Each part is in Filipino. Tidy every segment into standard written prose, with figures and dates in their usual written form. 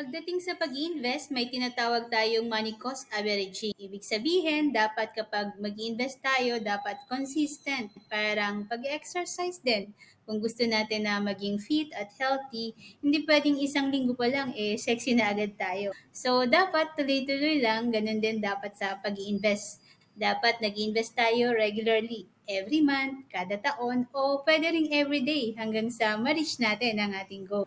Pagdating sa pag-invest, may tinatawag tayong money cost averaging. Ibig sabihin, dapat kapag mag-invest tayo, dapat consistent. Parang pag-exercise din. Kung gusto natin na maging fit at healthy, hindi pwedeng isang linggo pa lang, sexy na agad tayo. So, dapat tuloy-tuloy lang, ganun din dapat sa pag-invest. Dapat nag-invest tayo regularly, every month, kada taon, o pwede ring everyday hanggang sa ma-reach natin ang ating goal.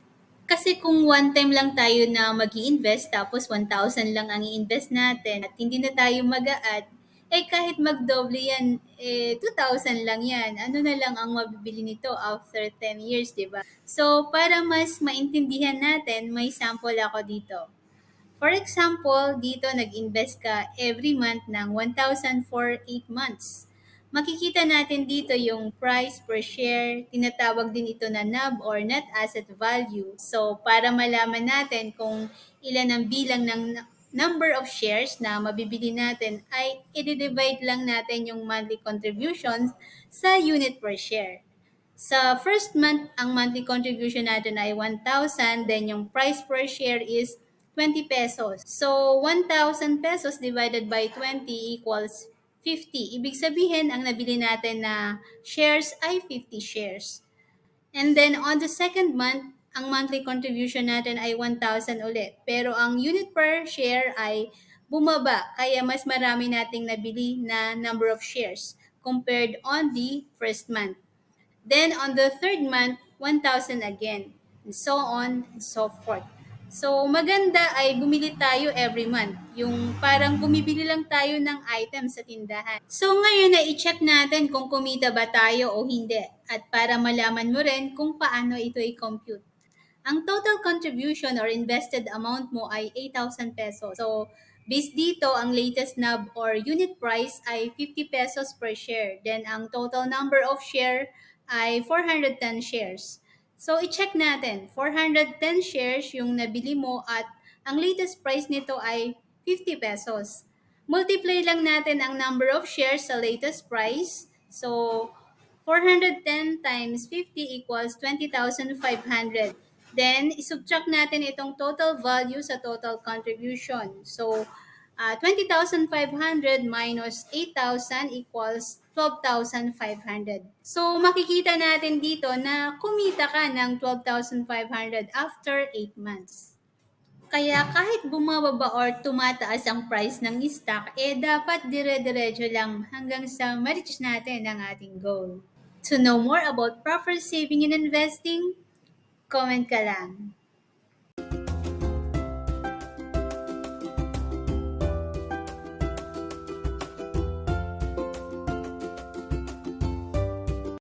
Kasi kung one time lang tayo na mag invest tapos 1,000 lang ang i-invest natin at hindi na tayo mag-a-add, kahit magdoble yan, 2,000 lang yan. Ano na lang ang mabibili nito after 10 years, di ba? So, para mas maintindihan natin, may sample ako dito. For example, dito nag-invest ka every month ng 1,000 for 8 months. Makikita natin dito yung price per share, tinatawag din ito na NAV or Net Asset Value. So, para malaman natin kung ilan ang bilang ng number of shares na mabibili natin ay i-divide lang natin yung monthly contributions sa unit per share. Sa first month, ang monthly contribution natin ay 1,000, then yung price per share is 20 pesos. So, 1,000 pesos divided by 20 equals 50. Ibig sabihin, ang nabili natin na shares ay 50 shares. And then, on the second month, ang monthly contribution natin ay 1,000 ulit. Pero ang unit per share ay bumaba, kaya mas marami nating nabili na number of shares compared on the first month. Then on the third month, 1,000 again. And so on and so forth. So maganda ay bumili tayo every month. Yung parang bumibili lang tayo ng items sa tindahan. So ngayon na i-check natin kung kumita ba tayo o hindi. At para malaman mo rin kung paano ito i-compute. Ang total contribution or invested amount mo ay 8,000 pesos. So, based dito, ang latest NAV or unit price ay 50 pesos per share. Then, ang total number of share ay 410 shares. So, i-check natin. 410 shares yung nabili mo at ang latest price nito ay 50 pesos. Multiply lang natin ang number of shares sa latest price. So, 410 times 50 equals 20,500. Then, isubtract natin itong total value sa total contribution. So, 20,500 minus 8,000 equals 12,500. So, makikita natin dito na kumita ka ng 12,500 after 8 months. Kaya kahit bumababa or tumataas ang price ng stock, dapat dire-diretso lang hanggang sa ma-reach natin ang ating goal. To know more about proper saving and investing, comment ka lang.